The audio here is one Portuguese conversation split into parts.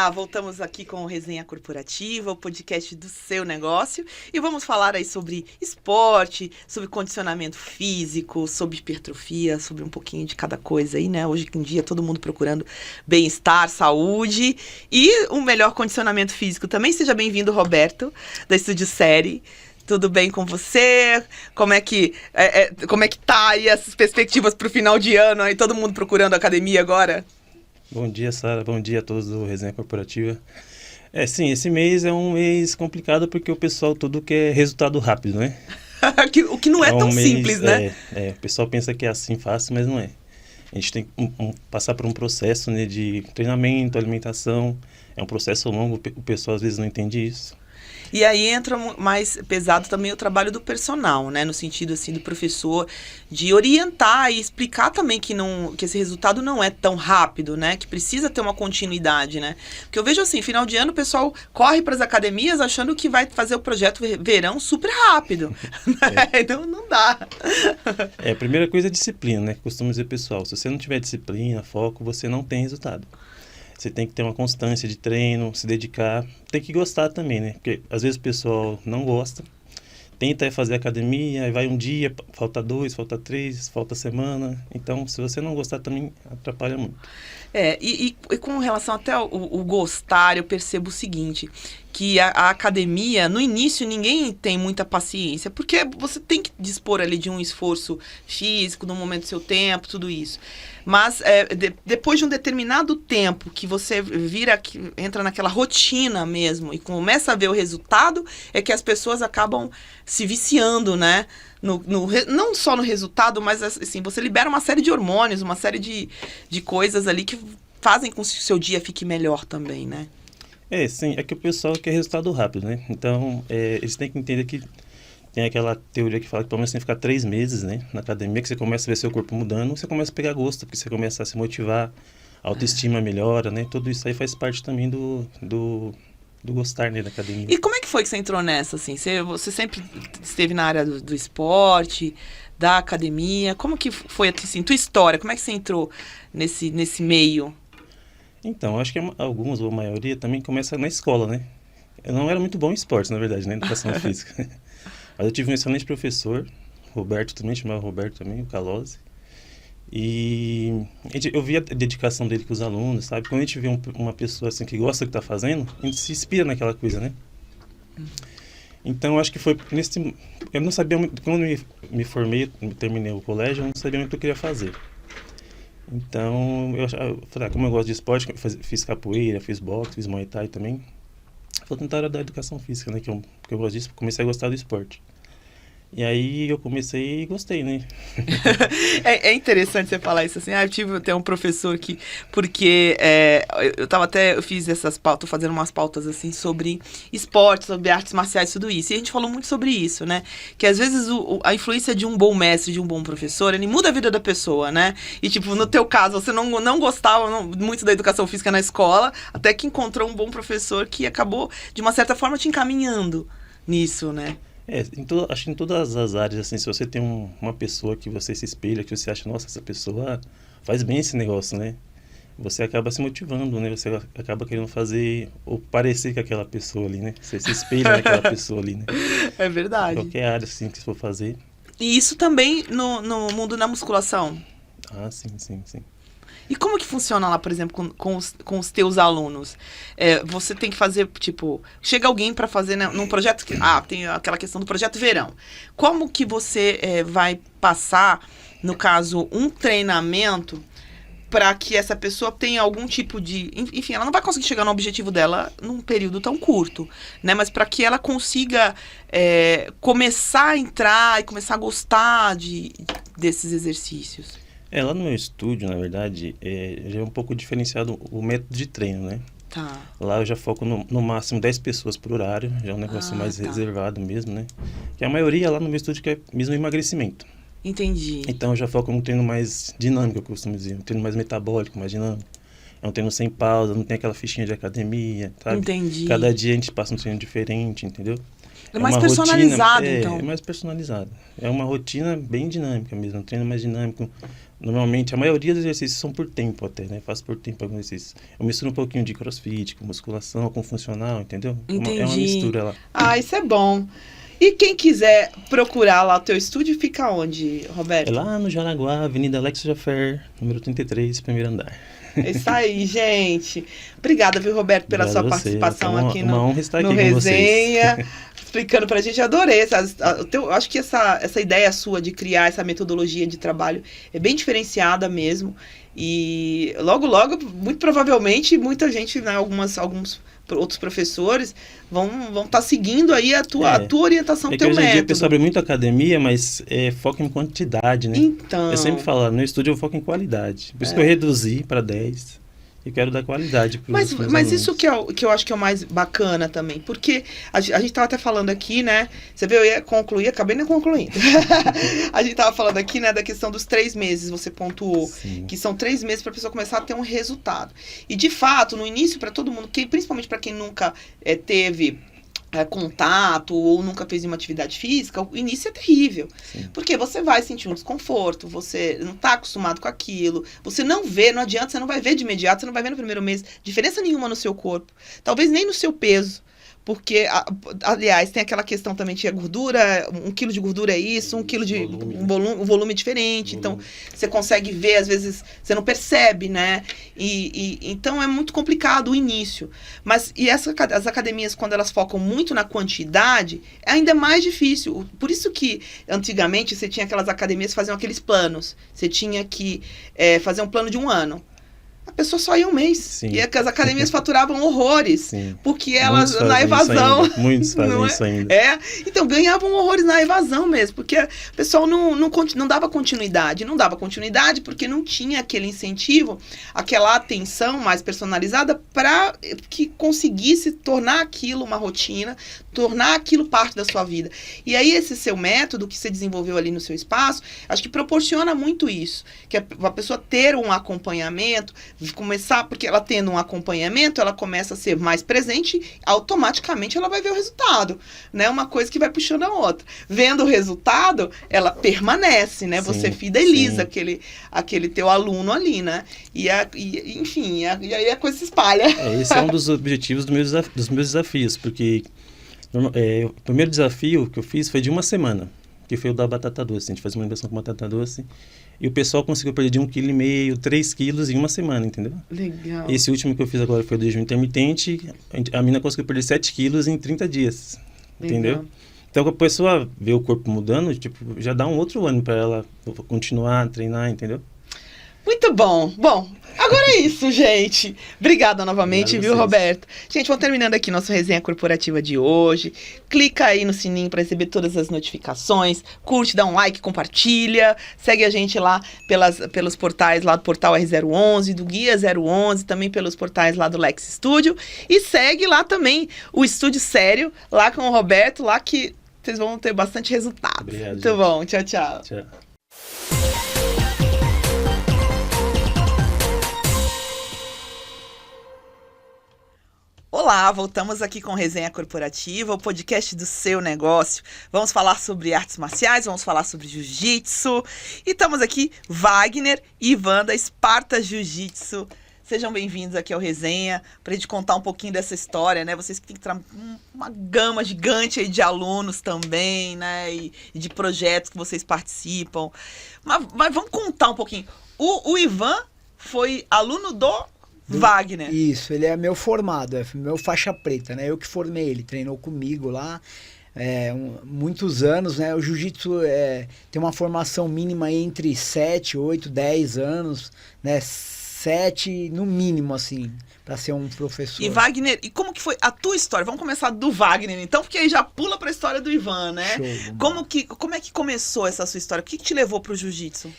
Olá, voltamos aqui com o Resenha Corporativa, o podcast do seu negócio, e vamos falar aí sobre esporte, sobre condicionamento físico, sobre hipertrofia, sobre um pouquinho de cada coisa aí, né? Hoje em dia todo mundo procurando bem-estar, saúde e um melhor condicionamento físico também. Seja bem-vindo, Roberto, da Estúdio Série. Tudo bem com você? Como é que tá aí essas perspectivas para o final de ano aí, todo mundo procurando academia agora? Bom dia, Sara. Bom dia a todos do Resenha Corporativa. Sim, esse mês é um mês complicado porque o pessoal todo quer resultado rápido, né? O que não é tão simples, né? O pessoal pensa que é assim fácil, mas não é. A gente tem que passar por um processo, né, de treinamento, alimentação. É um processo longo, o pessoal às vezes não entende isso. E aí entra mais pesado também o trabalho do personal, né? No sentido, assim, do professor, de orientar e explicar também que esse resultado não é tão rápido, né? Que precisa ter uma continuidade, né? Porque eu vejo assim, final de ano o pessoal corre para as academias achando que vai fazer o projeto verão super rápido. Né? Então não dá. A primeira coisa é disciplina, né? Costumo dizer, pessoal, se você não tiver disciplina, foco, você não tem resultado. Você tem que ter uma constância de treino, se dedicar. Tem que gostar também, né? Porque às vezes o pessoal não gosta. Tenta fazer academia, aí vai um dia, falta 2, falta 3, falta semana. Então, se você não gostar também, atrapalha muito. E com relação até o gostar, eu percebo o seguinte, que a academia, no início, ninguém tem muita paciência, porque você tem que dispor ali de um esforço físico, no momento do seu tempo, tudo isso. Mas depois de um determinado tempo que você entra naquela rotina mesmo e começa a ver o resultado, é que as pessoas acabam se viciando, né? Não só no resultado, mas assim, você libera uma série de hormônios, uma série de coisas ali que fazem com que o seu dia fique melhor também, né? Sim, é que o pessoal quer resultado rápido, né? Então, eles têm que entender que tem aquela teoria que fala que pelo menos tem que ficar 3 meses, né, na academia, que você começa a ver seu corpo mudando, você começa a pegar gosto, porque você começa a se motivar, a autoestima melhora, né? Tudo isso aí faz parte também do gostar, né, da academia. E como é que foi que você entrou nessa, assim? Você sempre esteve na área do esporte, da academia? Como que foi, assim, tua história? Como é que você entrou nesse meio? Então, acho que alguns, ou a maioria, também começa na escola, né? Eu não era muito bom em esportes, na verdade, né, educação física. Mas eu tive um excelente professor, Roberto também, chamava Roberto também, o Calose. E eu vi a dedicação dele com os alunos, sabe? Quando a gente vê uma pessoa assim que gosta do que está fazendo, a gente se inspira naquela coisa, né? Então, acho que foi nesse... Eu não sabia muito... Quando me formei, terminei o colégio, eu não sabia muito o que eu queria fazer. Então, eu falei, como eu gosto de esporte, fiz capoeira, fiz boxe, fiz Muay Thai também. Vou tentar a área da educação física, né? Que eu gosto disso, comecei a gostar do esporte. E aí eu comecei e gostei, né? É interessante você falar isso assim. Eu tive até um professor que... Porque eu fiz essas pautas, tô fazendo umas pautas assim sobre esporte, sobre artes marciais, tudo isso. E a gente falou muito sobre isso, né? Que às vezes a influência de um bom mestre, de um bom professor, ele muda a vida da pessoa, né? E tipo, no teu caso, você não gostava muito da educação física na escola, até que encontrou um bom professor que acabou, de uma certa forma, te encaminhando nisso, né? Acho que em todas as áreas, assim, se você tem uma pessoa que você se espelha, que você acha, nossa, essa pessoa faz bem esse negócio, né? Você acaba se motivando, né? Você acaba querendo fazer ou parecer com aquela pessoa ali, né? Você se espelha naquela pessoa ali, né? É verdade. Qualquer área, assim, que você for fazer. E isso também no mundo da musculação? Ah, sim. E como que funciona lá, por exemplo, com os teus alunos? Você tem que fazer, tipo, chega alguém para fazer, né, num projeto que... tem aquela questão do projeto verão. Como que você vai passar, no caso, um treinamento para que essa pessoa tenha algum tipo de... Enfim, ela não vai conseguir chegar no objetivo dela num período tão curto, né? Mas para que ela consiga começar a entrar e começar a gostar desses exercícios. Lá no meu estúdio, na verdade, já é um pouco diferenciado o método de treino, né? Tá. Lá eu já foco no máximo 10 pessoas por horário, já é um negócio mais reservado mesmo, né? Que a maioria lá no meu estúdio quer mesmo emagrecimento. Entendi. Então eu já foco num treino mais dinâmico, eu costumo dizer, um treino mais metabólico, mais dinâmico. É um treino sem pausa, não tem aquela fichinha de academia, sabe? Entendi. Cada dia a gente passa um treino diferente, entendeu? É mais personalizado, rotina, então. É mais personalizado. É uma rotina bem dinâmica mesmo, um treino mais dinâmico. Normalmente, a maioria dos exercícios são por tempo até, né? Faço por tempo alguns exercícios. Eu misturo um pouquinho de crossfit, com musculação, com funcional, entendeu? Entendi. É uma mistura lá. Ah, isso é bom. E quem quiser procurar lá o teu estúdio, fica onde, Roberto? É lá no Jaraguá, Avenida Alex Jaffer, número 33, primeiro andar. É isso aí, gente. Obrigada, viu, Roberto, pela Obrigado sua a você. participação aqui uma no, honra estar no aqui com Resenha, vocês. explicando pra gente. Eu adorei. Acho que essa ideia sua de criar essa metodologia de trabalho é bem diferenciada mesmo. E logo, logo, muito provavelmente, muita gente, né, alguns outros professores vão estar seguindo aí a tua orientação, É que teu hoje em dia o método. pessoal abre muito academia, mas foca em quantidade, né? Então, Eu sempre falo, no estúdio eu foco em qualidade. Por isso que eu reduzi para 10 e quero dar qualidade para os meus mas alunos. isso que eu acho que é o mais bacana também, porque a gente estava até falando aqui, né? Você viu, eu ia concluir, acabei não concluindo. A gente estava falando aqui, né, da questão dos 3 meses, você pontuou, Sim. que são 3 meses para a pessoa começar a ter um resultado. E de fato, no início, para todo mundo, principalmente para quem nunca teve contato ou nunca fez uma atividade física, o início é terrível. Sim. Porque você vai sentir um desconforto, você não está acostumado com aquilo, você não vê, não adianta, você não vai ver de imediato, você não vai ver no primeiro mês diferença nenhuma no seu corpo, talvez nem no seu peso. Porque, aliás, tem aquela questão também de gordura, 1 quilo de gordura é isso, 1 quilo de um volume diferente. Então, você consegue ver, às vezes, você não percebe, né? Então, é muito complicado o início. Mas, as academias, quando elas focam muito na quantidade, é ainda mais difícil. Por isso que, antigamente, você tinha aquelas academias que faziam aqueles planos. Você tinha que fazer um plano de 1 ano. A pessoa só ia 1 mês. Sim. E as academias faturavam horrores. Sim. Porque elas, na evasão. Muitos fazem isso ainda. Então, ganhavam horrores na evasão mesmo. Porque o pessoal não dava continuidade. Não dava continuidade porque não tinha aquele incentivo, aquela atenção mais personalizada para que conseguisse tornar aquilo uma rotina, tornar aquilo parte da sua vida. E aí, esse seu método que você desenvolveu ali no seu espaço, acho que proporciona muito isso. Que a pessoa ter um acompanhamento, começar, porque ela tendo um acompanhamento, ela começa a ser mais presente, automaticamente ela vai ver o resultado, né? Uma coisa que vai puxando a outra. Vendo o resultado, ela permanece, né? Sim, você fideliza sim. aquele teu aluno ali, né? Enfim, e aí a coisa se espalha. Esse é um dos objetivos dos meus desafios, porque o primeiro desafio que eu fiz foi de 1 semana, que foi o da batata doce. A gente faz uma alimentação com batata doce. E o pessoal conseguiu perder de 1,5 kg, 3 quilos em 1 semana, entendeu? Legal. Esse último que eu fiz agora foi o jejum intermitente. A menina conseguiu perder 7 quilos em 30 dias, entendeu? Então, a pessoa vê o corpo mudando, tipo, já dá um outro ano para ela continuar a treinar, entendeu? Muito bom. Bom, agora é isso, gente. Obrigada novamente, Obrigado a viu, vocês. Roberto? Gente, vamos terminando aqui nossa resenha corporativa de hoje. Clica aí no sininho para receber todas as notificações. Curte, dá um like, compartilha. Segue a gente lá pelos portais lá do Portal R011, do Guia 011, também pelos portais lá do Lex Studio. E segue lá também o Estúdio Sério, lá com o Roberto, lá que vocês vão ter bastante resultado. Obrigado, Muito gente. bom. Tchau, tchau. Tchau. Olá, voltamos aqui com Resenha Corporativa, o podcast do seu negócio. Vamos falar sobre artes marciais, vamos falar sobre jiu-jitsu. E estamos aqui, Wagner e Ivan da Esparta Jiu-Jitsu. Sejam bem-vindos aqui ao Resenha, para a gente contar um pouquinho dessa história, né? Vocês que têm uma gama gigante aí de alunos também, né? E de projetos que vocês participam. Mas vamos contar um pouquinho. O Ivan foi aluno do Wagner. Isso, ele é meu formado, é meu faixa preta, né? Eu que formei ele, treinou comigo lá muitos anos, né? O jiu-jitsu tem uma formação mínima entre 7, 8, 10 anos, né? 7 no mínimo, assim, para ser um professor. E Wagner, e como que foi a tua história? Vamos começar do Wagner, então, porque aí já pula para a história do Ivan, né? Show, como é que começou essa sua história? O que te levou para o jiu-jitsu?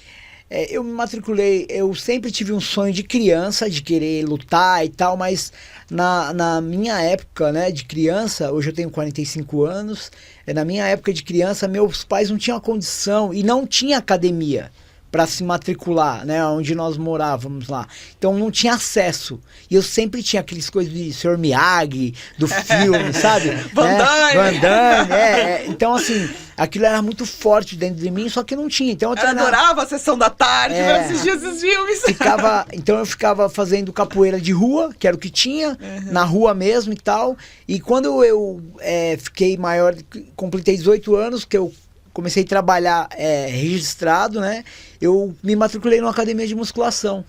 Eu me matriculei, eu sempre tive um sonho de criança, de querer lutar e tal, mas na minha época, né, de criança, hoje eu tenho 45 anos, na minha época de criança, meus pais não tinham a condição e não tinha academia para se matricular, né, onde nós morávamos lá. Então não tinha acesso. E eu sempre tinha aquelas coisas de Sr. Miyagi, do filme, sabe? Van Damme. Van Damme, Então, assim, aquilo era muito forte dentro de mim, só que não tinha. Então, eu adorava a sessão da tarde pra assistir esses filmes. Então eu ficava fazendo capoeira de rua, que era o que tinha, na rua mesmo e tal. E quando eu fiquei maior, completei 18 anos, que eu comecei a trabalhar registrado, né? Eu me matriculei numa academia de musculação.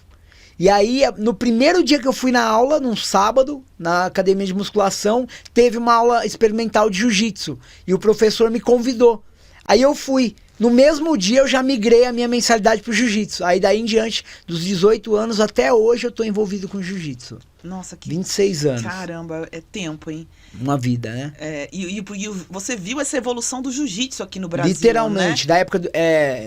E aí, no primeiro dia que eu fui na aula, num sábado, na academia de musculação, teve uma aula experimental de jiu-jitsu. E o professor me convidou. Aí eu fui. No mesmo dia eu já migrei a minha mensalidade pro jiu-jitsu. Aí daí em diante, dos 18 anos até hoje, eu tô envolvido com jiu-jitsu. Nossa, que... 26 anos. Caramba, é tempo, hein? Uma vida, né? E você viu essa evolução do jiu-jitsu aqui no Brasil, literalmente, né? da época do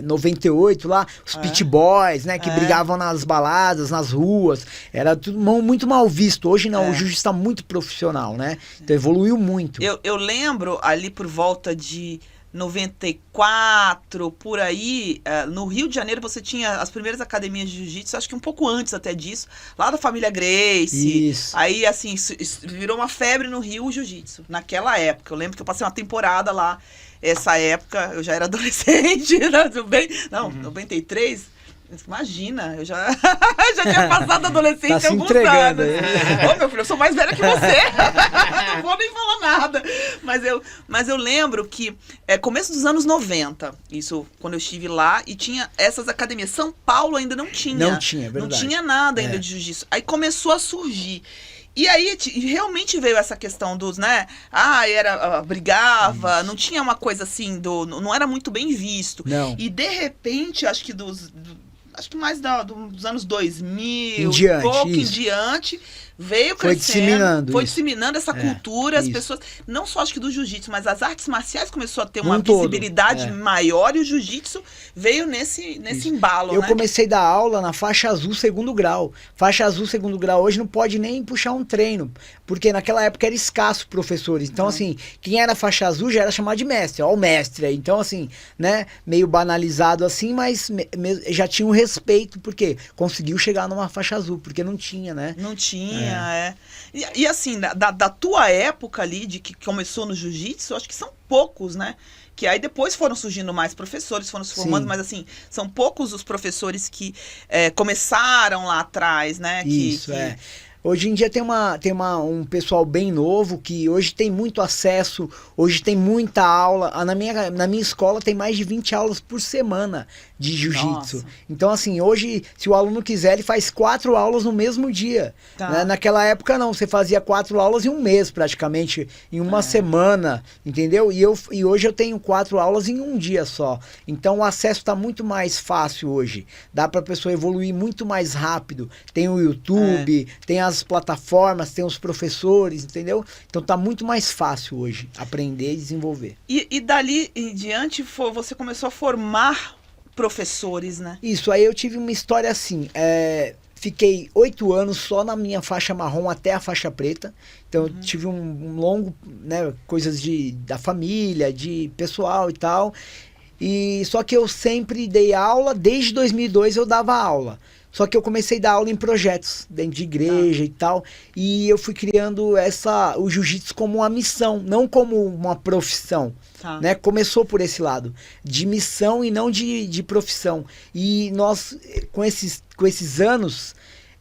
98 lá, os pit boys, né? Que brigavam nas baladas, nas ruas. Era tudo muito mal visto. Hoje não, o jiu-jitsu tá muito profissional, né? Então evoluiu muito. Eu lembro ali por volta de 94, por aí, no Rio de Janeiro você tinha as primeiras academias de jiu-jitsu, acho que um pouco antes até disso, lá da família Gracie. Isso. Aí, assim, virou uma febre no Rio o jiu-jitsu, naquela época. Eu lembro que eu passei uma temporada lá, essa época, eu já era adolescente, né? Não, 93... Imagina, eu já tinha passado a adolescência tá há alguns entregando, anos. Ô, meu filho, eu sou mais velha que você. Não vou nem falar nada. Mas eu lembro que começo dos anos 90, isso quando eu estive lá, e tinha essas academias. São Paulo ainda não tinha. Não tinha, verdade. Não tinha nada ainda de jiu-jitsu. Aí começou a surgir. E aí realmente veio essa questão dos, né? Brigava, não tinha uma coisa assim, não era muito bem visto. Não. E de repente, acho que acho que mais dos anos 2000, em diante, veio crescendo. Foi disseminando essa cultura, as pessoas, não só acho que do jiu-jitsu, mas as artes marciais começou a ter uma visibilidade maior, e o jiu-jitsu veio nesse embalo, Eu comecei a dar aula na faixa azul 2º grau. Faixa azul 2º grau hoje não pode nem puxar um treino, porque naquela época era escasso professores. Então, assim, quem era faixa azul já era chamado de mestre, ó, o mestre. Então, assim, né, meio banalizado assim, mas já tinha um respeito, porque conseguiu chegar numa faixa azul, porque não tinha, né? Não tinha, E assim, da tua época ali, de que começou no jiu-jitsu, acho que são poucos, né? Que aí depois foram surgindo mais professores, foram se formando, mas assim, são poucos os professores que começaram lá atrás, né? Hoje em dia tem um pessoal bem novo que hoje tem muito acesso, hoje tem muita aula. Na minha escola tem mais de 20 aulas por semana de jiu-jitsu. Então, assim, hoje, se o aluno quiser, ele faz 4 aulas no mesmo dia. Né? Naquela época, não. Você fazia 4 aulas em um mês, praticamente, em uma semana, entendeu? E hoje eu tenho 4 aulas em um dia só. Então, o acesso está muito mais fácil hoje. Dá para a pessoa evoluir muito mais rápido. Tem o YouTube, tem as plataformas, tem os professores, entendeu? Então, tá muito mais fácil hoje aprender e desenvolver. E dali em diante, você começou a formar professores, né? Isso, aí eu tive uma história assim, fiquei 8 anos só na minha faixa marrom até a faixa preta, então eu tive um longo, né, coisas da família, de pessoal e tal, e só que eu sempre dei aula, desde 2002 eu dava aula. Só que eu comecei a dar aula em projetos, dentro de igreja e tal. E eu fui criando o jiu-jitsu como uma missão, não como uma profissão. Né? Começou por esse lado, de missão e não de profissão. E nós, com esses anos,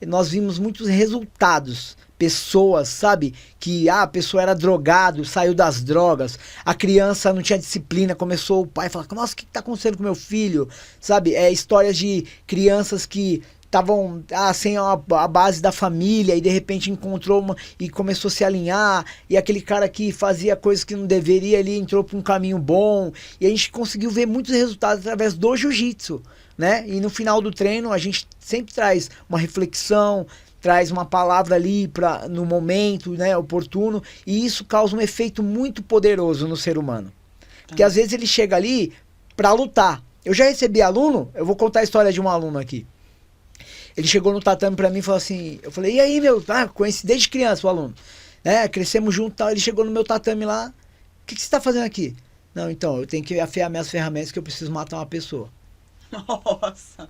nós vimos muitos resultados. Pessoas, sabe? Que a pessoa era drogado, saiu das drogas, a criança não tinha disciplina, começou o pai a falar, nossa, o que está acontecendo com meu filho? Sabe? Histórias de crianças que estavam sem a base da família e de repente encontrou e começou a se alinhar, e aquele cara que fazia coisas que não deveria, ele entrou para um caminho bom, e a gente conseguiu ver muitos resultados através do jiu-jitsu, né? E no final do treino a gente sempre traz uma reflexão, traz uma palavra ali no momento, né, oportuno, e isso causa um efeito muito poderoso no ser humano. Porque às vezes ele chega ali para lutar. Eu já recebi aluno, eu vou contar a história de um aluno aqui. Ele chegou no tatame para mim e falou assim, eu falei, e aí, meu, conheci desde criança o aluno, né, crescemos junto e tal. Ele chegou no meu tatame lá, o que você está fazendo aqui? Não, então, eu tenho que afiar minhas ferramentas que eu preciso matar uma pessoa. Nossa.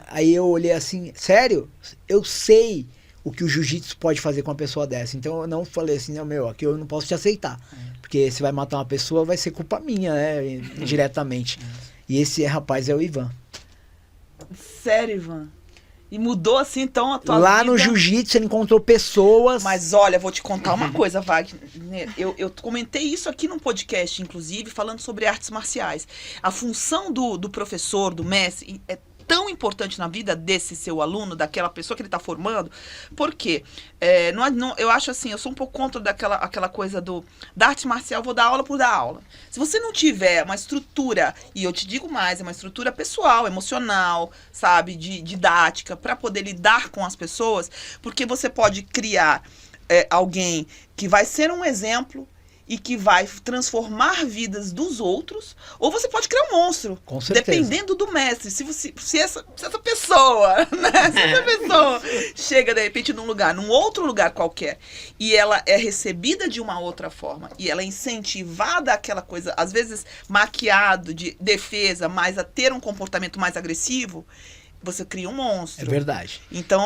Aí eu olhei assim, sério? Eu sei o que o jiu-jitsu pode fazer com uma pessoa dessa. Então eu não falei assim, não, meu, aqui eu não posso te aceitar. Porque se vai matar uma pessoa, vai ser culpa minha, né? Diretamente. E esse rapaz é o Ivan. Sério, Ivan? E mudou assim, então, a tua Lá vida? no jiu-jitsu ele encontrou pessoas... Mas olha, vou te contar uma coisa, Wagner. Eu comentei isso aqui num podcast, inclusive, falando sobre artes marciais. A função do professor, do mestre, é tão importante na vida desse seu aluno, daquela pessoa que ele está formando, porque eu acho assim, eu sou um pouco contra aquela coisa da arte marcial, vou dar aula por dar aula. Se você não tiver uma estrutura, e eu te digo mais, é uma estrutura pessoal, emocional, sabe, didática, para poder lidar com as pessoas, porque você pode criar alguém que vai ser um exemplo e que vai transformar vidas dos outros, ou você pode criar um monstro. Com certeza. Dependendo do mestre. Se essa pessoa, né? Se essa pessoa chega, de repente, num outro lugar qualquer, e ela é recebida de uma outra forma, e ela é incentivada àquela coisa, às vezes maquiado de defesa, mas a ter um comportamento mais agressivo, você cria um monstro. É verdade. Então,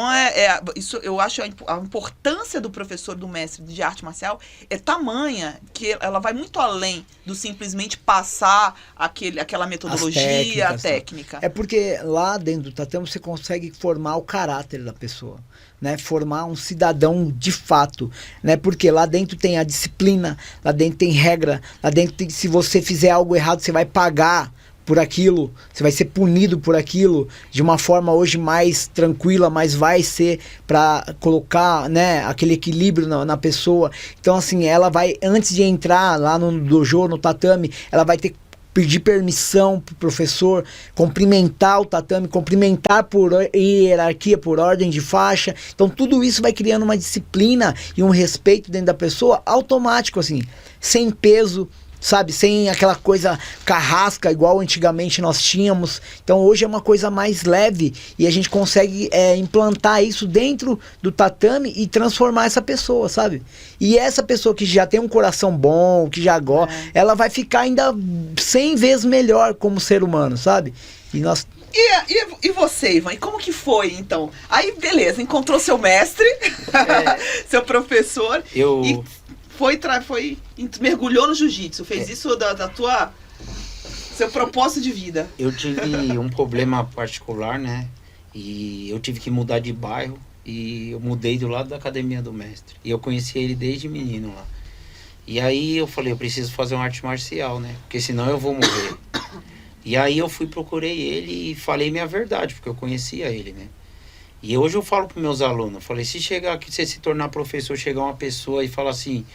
isso eu acho a importância do professor, do mestre de arte marcial é tamanha que ela vai muito além do simplesmente passar aquela metodologia, a técnica. É porque lá dentro do tatame você consegue formar o caráter da pessoa, né? Formar um cidadão de fato, né? Porque lá dentro tem a disciplina, lá dentro tem regra, lá dentro tem, se você fizer algo errado, você vai pagar por aquilo, você vai ser punido por aquilo de uma forma hoje mais tranquila, mas vai ser para colocar, né, aquele equilíbrio na pessoa. Então assim, ela vai, antes de entrar lá no dojo, no tatame, ela vai ter que pedir permissão pro professor, cumprimentar o tatame, cumprimentar por hierarquia, por ordem de faixa. Então tudo isso vai criando uma disciplina e um respeito dentro da pessoa automático, assim, sem peso, sabe, sem aquela coisa carrasca igual antigamente nós tínhamos. Então hoje é uma coisa mais leve e a gente consegue implantar isso dentro do tatame e transformar essa pessoa, sabe? E essa pessoa que já tem um coração bom, que já gosta, ela vai ficar ainda 100 vezes melhor como ser humano, sabe? E nós... E você, Ivan? E como que foi, então? Aí, beleza, encontrou seu mestre, seu professor, e mergulhou no jiu-jitsu, fez isso da tua... seu propósito de vida. Eu tive um problema particular, né? E eu tive que mudar de bairro, e eu mudei do lado da academia do mestre. E eu conheci ele desde menino lá. E aí eu falei, eu preciso fazer uma arte marcial, né? Porque senão eu vou morrer. E aí eu procurei ele e falei minha verdade, porque eu conhecia ele, né? E hoje eu falo para meus alunos, eu falei, se chegar aqui, você se tornar professor, chegar uma pessoa e falar assim,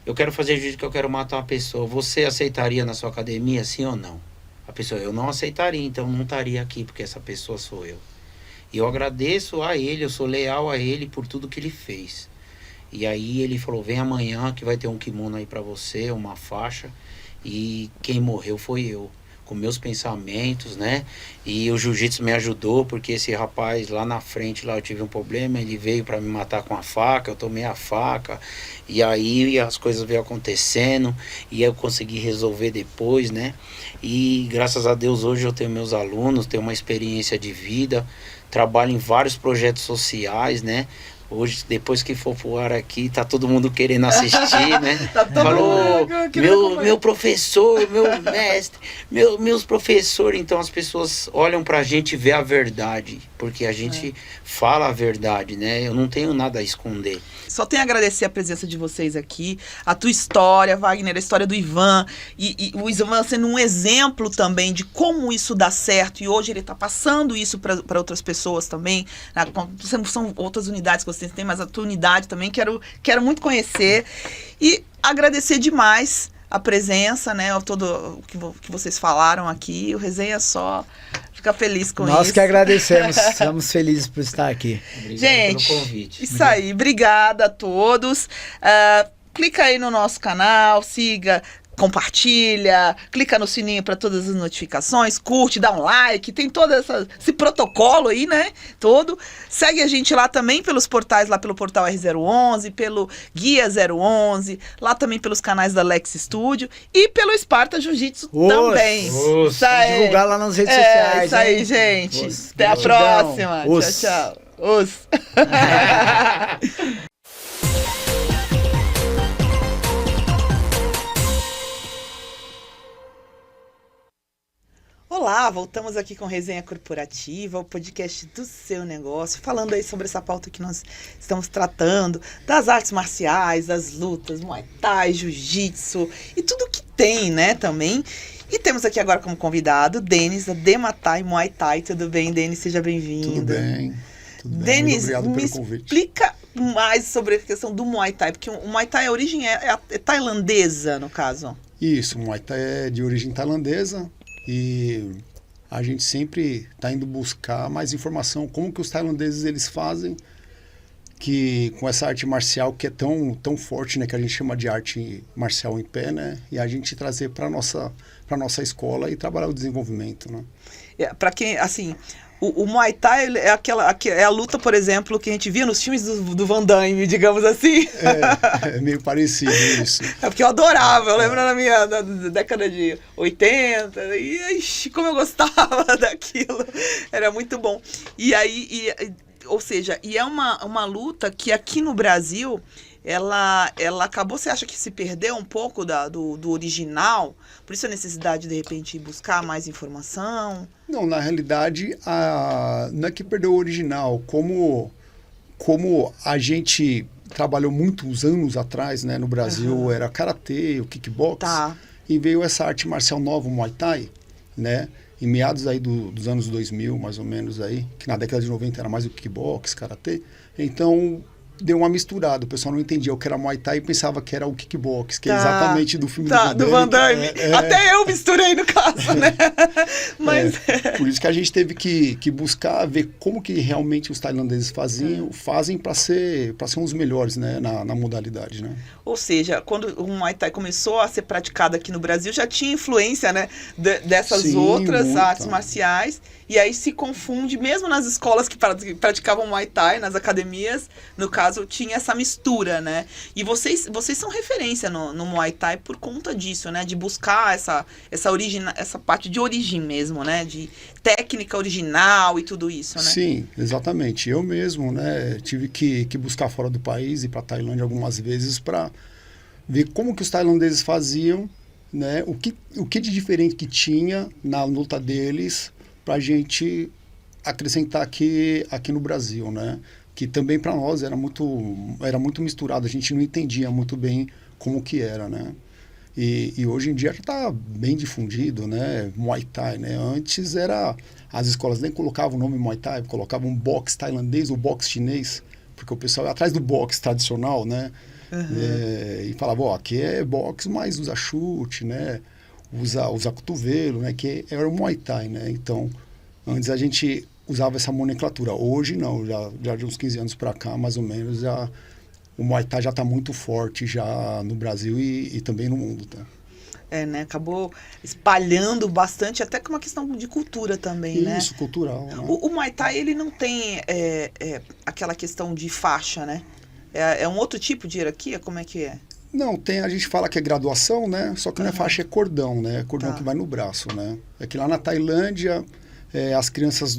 eu quero fazer jiu-jitsu, que eu quero matar uma pessoa, você aceitaria na sua academia, sim ou não? A pessoa, eu não aceitaria, então não estaria aqui, porque essa pessoa sou eu. E eu agradeço a ele, eu sou leal a ele por tudo que ele fez. E aí ele falou, vem amanhã que vai ter um kimono aí para você, uma faixa, e quem morreu foi eu, com meus pensamentos, né? E o jiu-jitsu me ajudou, porque esse rapaz lá na frente, lá eu tive um problema, ele veio para me matar com a faca, eu tomei a faca, e aí as coisas veio acontecendo, e eu consegui resolver depois, né? E graças a Deus hoje eu tenho meus alunos, tenho uma experiência de vida, trabalho em vários projetos sociais, né? Hoje, depois que for pro ar aqui, tá todo mundo querendo assistir, né? Falou, meu professor, meu mestre, meus professores. Então as pessoas olham pra gente e vê a verdade, porque a gente fala a verdade, né? Eu não tenho nada a esconder. Só tenho a agradecer a presença de vocês aqui, a tua história, Wagner, a história do Ivan, e o Ivan sendo um exemplo também de como isso dá certo, e hoje ele está passando isso para outras pessoas também, né? São outras unidades que vocês têm, mas a tua unidade também quero muito conhecer, e agradecer demais a presença, né, todo o que vocês falaram aqui, o Resenha só fica feliz com isso. Nós que agradecemos, estamos felizes por estar aqui. Obrigado gente, pelo convite. Isso aí, obrigada a todos. Clica aí no nosso canal, siga, compartilha, clica no sininho para todas as notificações, curte, dá um like, tem todo esse protocolo aí, né? Todo. Segue a gente lá também pelos portais, lá pelo portal R011, pelo Guia 011, lá também pelos canais da Lex Studio e pelo Esparta Jiu-Jitsu também. Isso aí. Divulgar lá nas redes sociais. Isso aí, hein? gente. Os. Até a Gratidão. próxima. Os. Tchau, tchau. Os. Olá, voltamos aqui com Resenha Corporativa, o podcast do seu negócio, falando aí sobre essa pauta que nós estamos tratando, das artes marciais, das lutas, Muay Thai, Jiu-Jitsu e tudo que tem, né, também. E temos aqui agora como convidado Denis, da Dematai Muay Thai. Tudo bem, Denis? Seja bem-vindo. Tudo bem. Denis, Muito obrigado me pelo convite. explica mais sobre a questão do Muay Thai, porque o Muay Thai, a origem é tailandesa, no caso. Isso, o Muay Thai é de origem tailandesa e a gente sempre está indo buscar mais informação, como que os tailandeses eles fazem, que com essa arte marcial que é tão forte, né, que a gente chama de arte marcial em pé, né, e a gente trazer para nossa escola e trabalhar o desenvolvimento, né. Para quem, assim, o Muay Thai é a luta, por exemplo, que a gente via nos filmes do Van Damme, digamos assim. É meio parecido isso. É porque eu adorava, eu lembro da década de 80, e ixi, como eu gostava daquilo, era muito bom. E aí, ou seja, é uma luta que aqui no Brasil, ela acabou, você acha que se perdeu um pouco do original? Por isso a necessidade, de repente, de buscar mais informação? Não, na realidade, não é que perdeu o original, como a gente trabalhou muitos anos atrás, né, no Brasil, era karatê, o kickbox, e veio essa arte marcial nova, o Muay Thai, né, em meados aí dos anos 2000, mais ou menos aí, que na década de 90 era mais o kickbox, karatê, então deu uma misturada, o pessoal não entendia o que era Muay Thai e pensava que era o kickbox, que é exatamente do filme do Van Damme. Até eu misturei no caso, né? Mas... por isso que a gente teve que buscar ver como que realmente os tailandeses fazem para ser os melhores, né, na modalidade, né? Ou seja, quando o Muay Thai começou a ser praticado aqui no Brasil, já tinha influência, né, dessas outras artes marciais, e aí se confunde, mesmo nas escolas que praticavam Muay Thai, nas academias, no caso, tinha essa mistura, né? E vocês são referência no Muay Thai por conta disso, né? De buscar essa parte de origem mesmo, né? De técnica original e tudo isso, né? Sim, exatamente. Eu mesmo, né, tive que buscar fora do país e para Tailândia algumas vezes para ver como que os tailandeses faziam, né? O que de diferente que tinha na luta deles para a gente acrescentar aqui no Brasil, né? Que também para nós era muito misturado, a gente não entendia muito bem como que era, né? E hoje em dia já está bem difundido, né? Muay Thai, né? Antes as escolas nem colocavam o nome Muay Thai, colocavam boxe tailandês ou boxe chinês, porque o pessoal ia atrás do boxe tradicional, né? E falava, ó, aqui é boxe, mas usa chute, né? Usa cotovelo, né? Que era o Muay Thai, né? Então, antes a gente usava essa nomenclatura. Hoje não, já de uns 15 anos para cá, mais ou menos, o Muay Thai já está muito forte já no Brasil e também no mundo, tá? Né? Acabou espalhando bastante, até com uma questão de cultura também, né? Isso, cultural. Né? O Muay Thai, ele não tem aquela questão de faixa, né? É um outro tipo de hierarquia? Como é que é? Não, a gente fala que é graduação, né? Só que não é faixa, é cordão, né? Cordão que vai no braço, né? É que lá na Tailândia, as crianças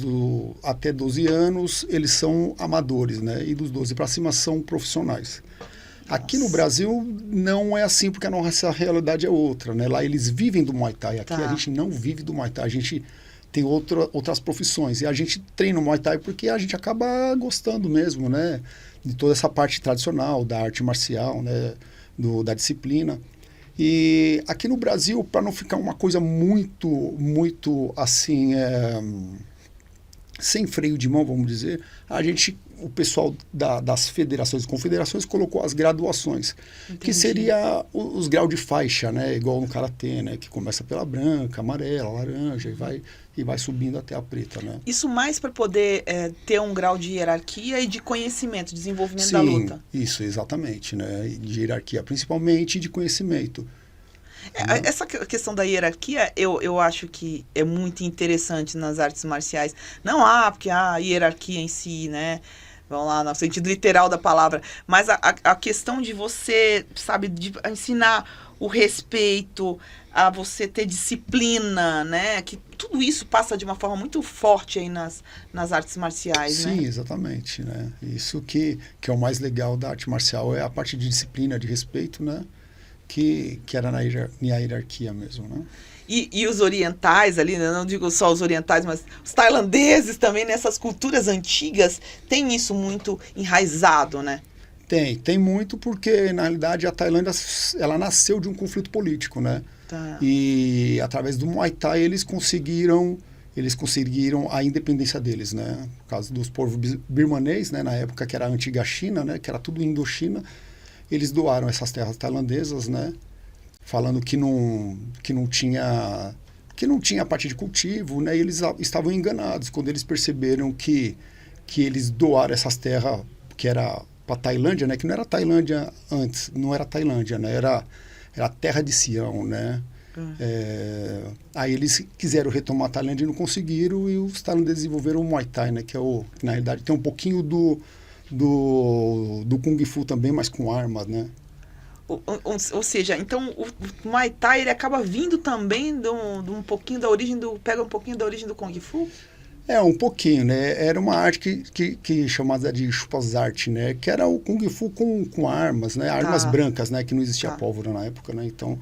até 12 anos, eles são amadores, né? E dos 12 para cima são profissionais. Aqui no Brasil não é assim, porque a nossa realidade é outra, né? Lá eles vivem do Muay Thai, aqui a gente não vive do Muay Thai, a gente tem outras profissões. E a gente treina o Muay Thai porque a gente acaba gostando mesmo, né? De toda essa parte tradicional, da arte marcial, né? Da disciplina. E aqui no Brasil, para não ficar uma coisa muito, muito assim, sem freio de mão, vamos dizer, o pessoal das federações e confederações colocou as graduações, que seria os graus de faixa, né? Igual no karatê, né? Que começa pela branca, amarela, laranja e vai subindo até a preta, né? Isso mais para poder ter um grau de hierarquia e de conhecimento, desenvolvimento da luta. Isso, exatamente, né? De hierarquia, principalmente de conhecimento. Essa questão da hierarquia, eu acho que é muito interessante nas artes marciais. Não porque a hierarquia em si, né? Vamos lá, no sentido literal da palavra. Mas a questão de você, sabe, de ensinar o respeito, a você ter disciplina, né? Que tudo isso passa de uma forma muito forte aí nas artes marciais, Sim, né? exatamente, né? Isso que é o mais legal da arte marcial, é a parte de disciplina, de respeito, né? Que era na hierarquia mesmo, né? E os orientais ali, né? Não digo só os orientais, mas os tailandeses também, nessas culturas antigas, tem isso muito enraizado, né? Tem muito, porque na realidade a Tailândia, ela nasceu de um conflito político, né? Tá. E através do Muay Thai eles conseguiram a independência deles, né? No caso dos povos birmanês, né? Na época que era a antiga China, né? Que era tudo Indochina, eles doaram essas terras tailandesas, né? Falando que não tinha a parte de cultivo, né? E eles estavam enganados quando eles perceberam que eles doaram essas terras, que era para Tailândia, né? Que não era Tailândia antes, não era Tailândia, né? Era a terra de Sião, né? Aí eles quiseram retomar a Tailândia e não conseguiram, e os tailandeses desenvolveram o Muay Thai, né? Que na realidade tem um pouquinho do Kung Fu também, mas com armas, né? Ou seja, então o Muay Thai ele acaba vindo também de um pouquinho da origem pega um pouquinho da origem do Kung Fu? Um pouquinho, né? Era uma arte que chamada de chupazarte, né? Que era o Kung Fu com armas, né? Armas brancas, né? Que não existia pólvora na época, né? Então,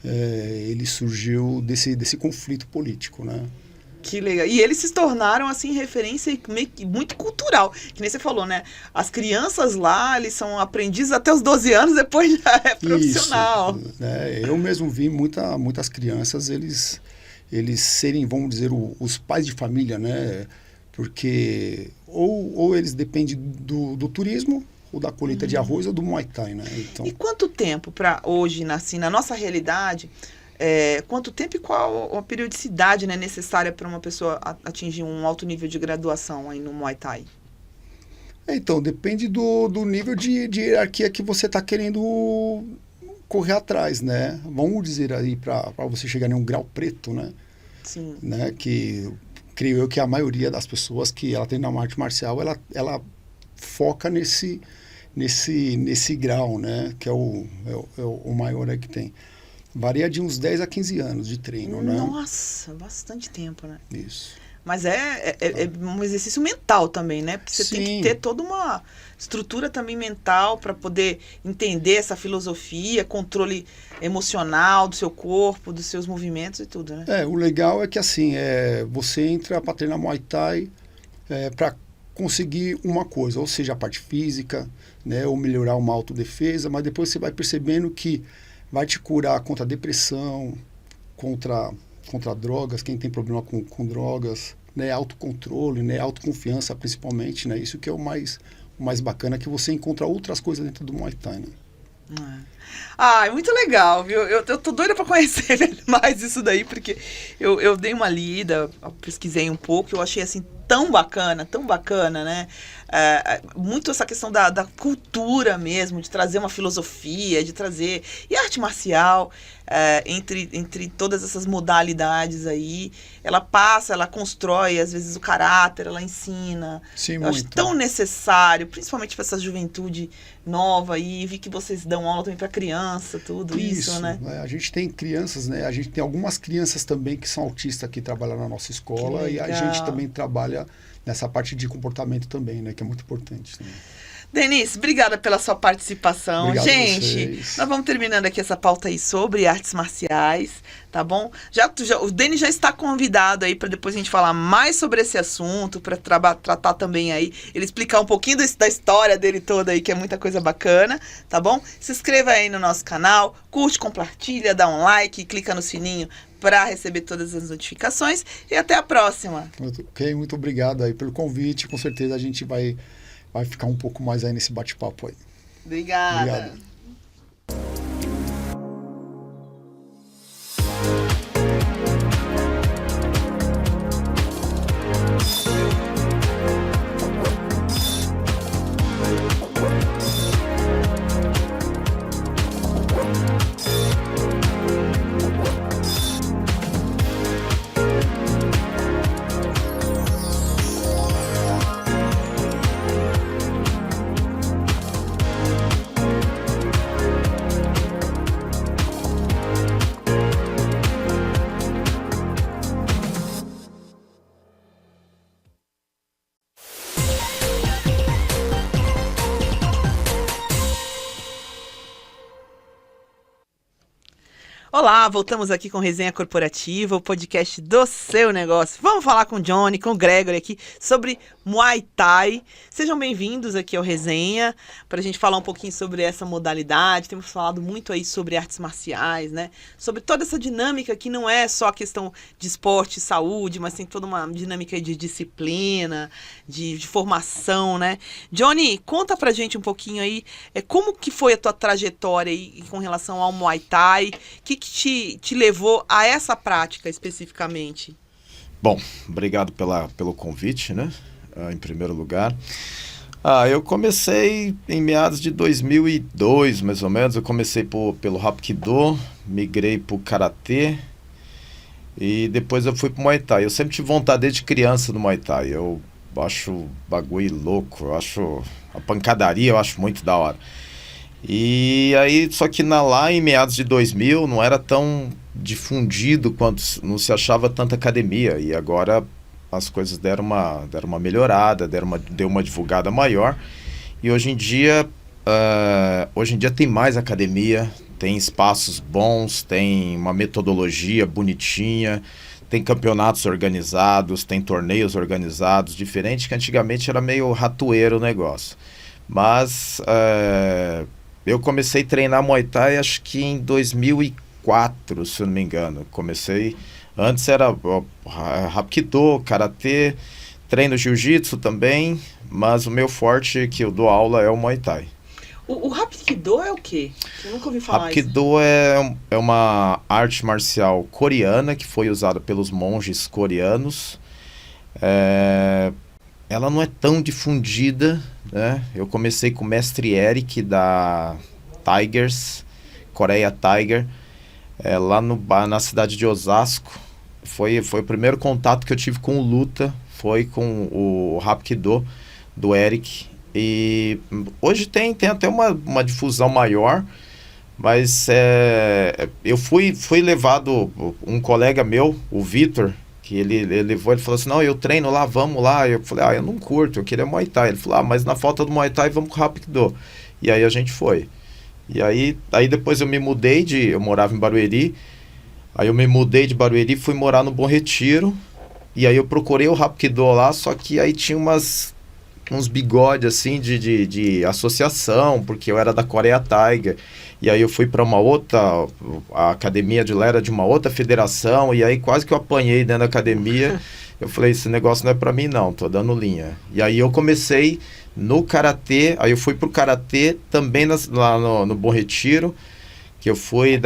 ele surgiu desse conflito político, né? Que legal. E eles se tornaram, assim, referência muito cultural. Que nem você falou, né? As crianças lá, eles são aprendizes até os 12 anos, depois já é profissional. Isso, né? Eu mesmo vi muitas crianças, eles serem, vamos dizer, os pais de família, né? Porque ou eles dependem do turismo, ou da colheita de arroz, ou do Muay Thai, né? Então, E quanto tempo para hoje, assim, na nossa realidade, quanto tempo e qual a periodicidade, né, necessária para uma pessoa atingir um alto nível de graduação aí no Muay Thai? Então, depende do nível de hierarquia que você está querendo correr atrás, né? Vamos dizer aí, para você chegar em um grau preto, né? Sim. Né? Que creio eu que a maioria das pessoas que ela tem na arte marcial, ela foca nesse grau, né? Que é o maior aí que tem. Varia de uns 10 a 15 anos de treino, né? Nossa, bastante tempo, né? Isso. Mas é um exercício mental também, né? Porque você tem que ter toda uma estrutura também mental para poder entender essa filosofia, controle emocional do seu corpo, dos seus movimentos e tudo, né? O legal é que assim, você entra para treinar Muay Thai para conseguir uma coisa, ou seja, a parte física, né? Ou melhorar uma autodefesa, mas depois você vai percebendo que vai te curar contra a depressão, contra drogas, quem tem problema com drogas, né, autocontrole, né, autoconfiança principalmente, né, isso que é o mais bacana, que você encontra outras coisas dentro do Muay Thai, né. É muito legal, viu? Eu tô doida pra conhecer mais isso daí, porque eu dei uma lida, pesquisei um pouco, eu achei assim tão bacana, né? Muito essa questão da cultura mesmo, de trazer uma filosofia, de trazer... E a arte marcial, entre todas essas modalidades aí, ela constrói, às vezes, o caráter, ela ensina. Sim, eu acho tão necessário, principalmente para essa juventude nova aí, vi que vocês dão aula também para criança, tudo isso, né? A gente tem crianças, né? A gente tem algumas crianças também que são autistas que trabalham na nossa escola, e a gente também trabalha nessa parte de comportamento também, né? Que é muito importante também. Denise, obrigada pela sua participação. Obrigado gente, nós vamos terminando aqui essa pauta aí sobre artes marciais, tá bom? O Denis já está convidado aí para depois a gente falar mais sobre esse assunto, para tratar também aí, ele explicar um pouquinho da história dele toda aí, que é muita coisa bacana, tá bom? Se inscreva aí no nosso canal, curte, compartilha, dá um like, clica no sininho para receber todas as notificações e até a próxima. Ok, muito obrigado aí pelo convite, com certeza a gente vai ficar um pouco mais aí nesse bate-papo aí. Obrigada. Obrigado. Olá, voltamos aqui com Resenha Corporativa, o podcast do seu negócio. Vamos falar com o Johnny, com o Gregory aqui sobre Muay Thai. Sejam bem-vindos aqui ao Resenha, para a gente falar um pouquinho sobre essa modalidade. Temos falado muito aí sobre artes marciais, né? Sobre toda essa dinâmica que não é só a questão de esporte e saúde, mas tem toda uma dinâmica de disciplina, de formação, né? Johnny, conta pra gente um pouquinho aí como que foi a tua trajetória aí com relação ao Muay Thai, que te levou a essa prática especificamente? Bom, obrigado pelo convite, né? Em primeiro lugar. Eu comecei em meados de 2002, mais ou menos. Eu comecei pelo Hapkido, migrei pro Karatê e depois eu fui pro Muay Thai. Eu sempre tive vontade desde criança do Muay Thai. Eu acho bagulho louco, eu acho a pancadaria, eu acho muito da hora. E aí, só que lá em meados de 2000 não era tão difundido quanto, não se achava tanta academia, e agora as coisas deram uma melhorada, deu uma divulgada maior, e hoje em dia tem mais academia, tem espaços bons, tem uma metodologia bonitinha, tem campeonatos organizados, tem torneios organizados, diferente que antigamente era meio ratoeiro o negócio. Mas eu comecei a treinar Muay Thai acho que em 2004, se eu não me engano. Antes era Hapkido, Karatê, treino Jiu-Jitsu também, mas o meu forte que eu dou aula é o Muay Thai. O Hapkido é o quê? Eu nunca ouvi falar Hapkido é uma arte marcial coreana que foi usada pelos monges coreanos. Ela não é tão difundida, né? Eu comecei com o mestre Eric da Tigers, Korea Tiger, lá na cidade de Osasco. Foi o primeiro contato que eu tive com o luta, foi com o Hapkido do Eric. E hoje tem até uma difusão maior, mas eu fui levado, um colega meu, o Vitor, que ele levou, ele falou assim, não, eu treino lá, vamos lá. Eu falei, eu não curto, eu queria Muay Thai. Ele falou, mas na falta do Muay Thai vamos com o Hapkido. E aí a gente foi. E aí depois eu morava em Barueri, aí eu me mudei de Barueri, fui morar no Bom Retiro, e aí eu procurei o Hapkido lá, só que aí tinha uns bigodes assim de associação, porque eu era da Korea Tiger, e aí eu fui para a academia de lá era de uma outra federação, e aí quase que eu apanhei dentro da academia. Eu falei, esse negócio não é para mim não, tô dando linha. E aí eu comecei no Karatê, aí eu fui pro Karatê também lá no Bom Retiro, que eu fui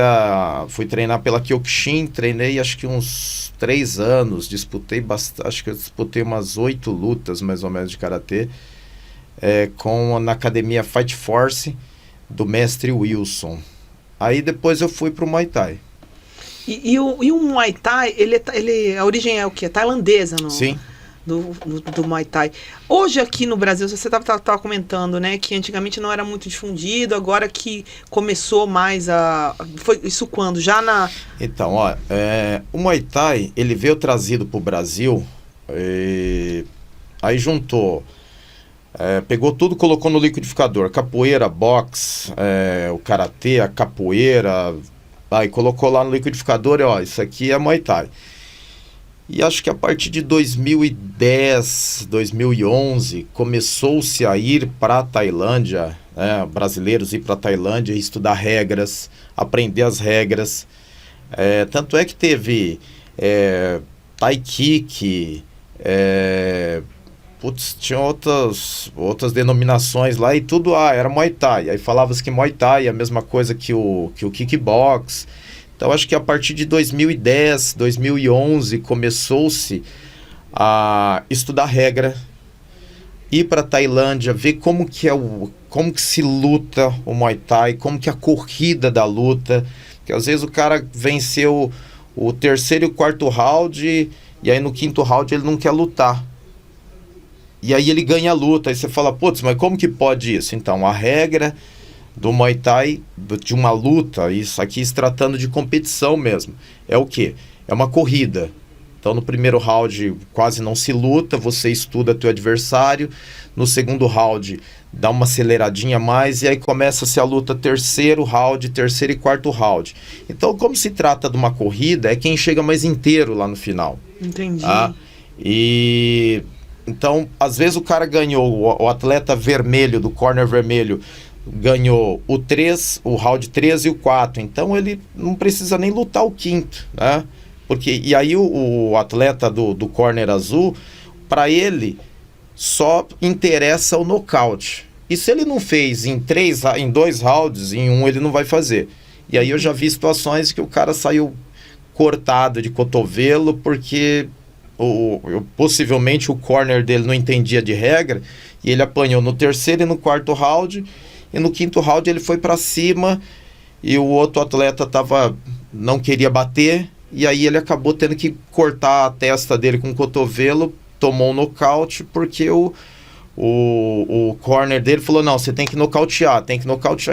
treinar pela Kyokushin, treinei acho que uns 3 anos, disputei bastante, acho que eu disputei umas 8 lutas mais ou menos de Karatê, na academia Fight Force do mestre Wilson. Aí depois eu fui pro Muay Thai. E o Muay Thai, a origem é o quê? Tailandesa, não? Sim. Do Muay Thai. Hoje aqui no Brasil, você estava comentando, né, que antigamente não era muito difundido, agora que começou mais foi isso quando? Então, o Muay Thai, ele veio trazido para o Brasil, aí juntou, pegou tudo, colocou no liquidificador, capoeira, boxe, o karatê, a capoeira, aí colocou lá no liquidificador e isso aqui é Muay Thai. E acho que a partir de 2010, 2011, começou-se a ir para a Tailândia, brasileiros ir para a Tailândia e estudar regras, aprender as regras. Tanto é que teve Thai Kick, tinha outras denominações lá e tudo era Muay Thai. Aí falava-se que Muay Thai é a mesma coisa que o kickbox. Então, acho que a partir de 2010, 2011, começou-se a estudar regra, ir para a Tailândia, ver como que se luta o Muay Thai, como que é a corrida da luta, que às vezes o cara venceu o 3º e o 4º round, e aí no 5º round ele não quer lutar. E aí ele ganha a luta, aí você fala, mas como que pode isso? Então, a regra do Muay Thai, de uma luta, isso aqui se tratando de competição mesmo, é o quê? É uma corrida. Então, no primeiro round quase não se luta, você estuda teu adversário. No segundo round, dá uma aceleradinha a mais e aí começa-se a luta terceiro round, terceiro e quarto round. Então, como se trata de uma corrida, é quem chega mais inteiro lá no final. Entendi. Tá? E então, às vezes o cara ganhou, o atleta vermelho, do corner vermelho, ganhou o 3, o round 3 e o 4. Então, ele não precisa nem lutar o quinto, né? Porque, e aí o atleta do corner azul, para ele, só interessa o nocaute. E se ele não fez em 2 rounds, em um ele não vai fazer. E aí eu já vi situações que o cara saiu cortado de cotovelo porque possivelmente o corner dele não entendia de regra e ele apanhou no terceiro e no quarto round, e no quinto round ele foi para cima e o outro atleta não queria bater, e aí ele acabou tendo que cortar a testa dele com o cotovelo, tomou um nocaute porque o corner dele falou, não, você tem que nocautear.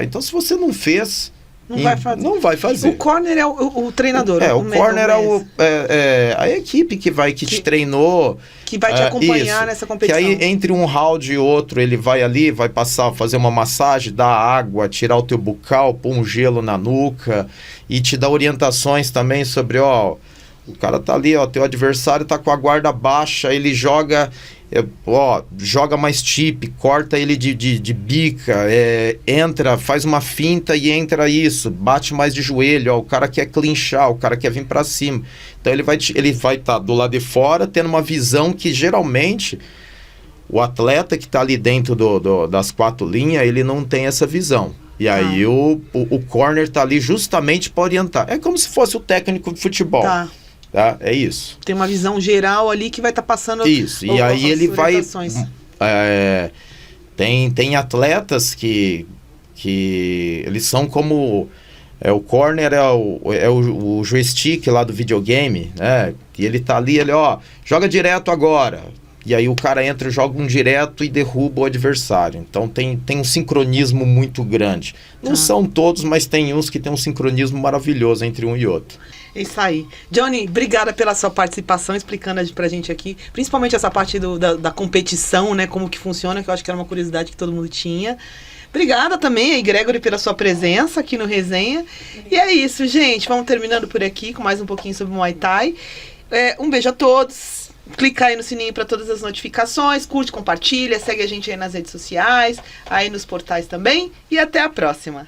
Então se você não fez, não vai fazer. O corner é o treinador. O corner é a equipe que te treinou. Que vai te acompanhar nessa competição. Que aí, entre um round e outro, ele vai ali, vai fazer uma massagem, dar água, tirar o teu bucal, pôr um gelo na nuca e te dar orientações também sobre, o cara tá ali, teu adversário tá com a guarda baixa, ele joga mais tip, corta ele de bica, entra, faz uma finta e entra isso, bate mais de joelho, o cara quer clinchar, o cara quer vir para cima. Então ele vai estar do lado de fora, tendo uma visão que geralmente o atleta que está ali dentro das 4 linhas, ele não tem essa visão. E aí o corner tá ali justamente para orientar. É como se fosse o técnico de futebol. Tá, é isso. Tem uma visão geral ali que vai estar passando. Isso, e aí ele vai... Tem atletas que eles são como... o corner é o joystick lá do videogame, né? E ele tá ali, joga direto agora. E aí o cara entra, joga um direto e derruba o adversário. Então tem um sincronismo muito grande. Não são todos, mas tem uns que tem um sincronismo maravilhoso entre um e outro. É isso aí. Johnny, obrigada pela sua participação, explicando pra gente aqui, principalmente essa parte da competição, né? Como que funciona, que eu acho que era uma curiosidade que todo mundo tinha. Obrigada também aí, Gregory, pela sua presença aqui no Resenha. E é isso, gente. Vamos terminando por aqui com mais um pouquinho sobre o Muay Thai. Um beijo a todos. Clica aí no sininho para todas as notificações. Curte, compartilha, segue a gente aí nas redes sociais, aí nos portais também. E até a próxima.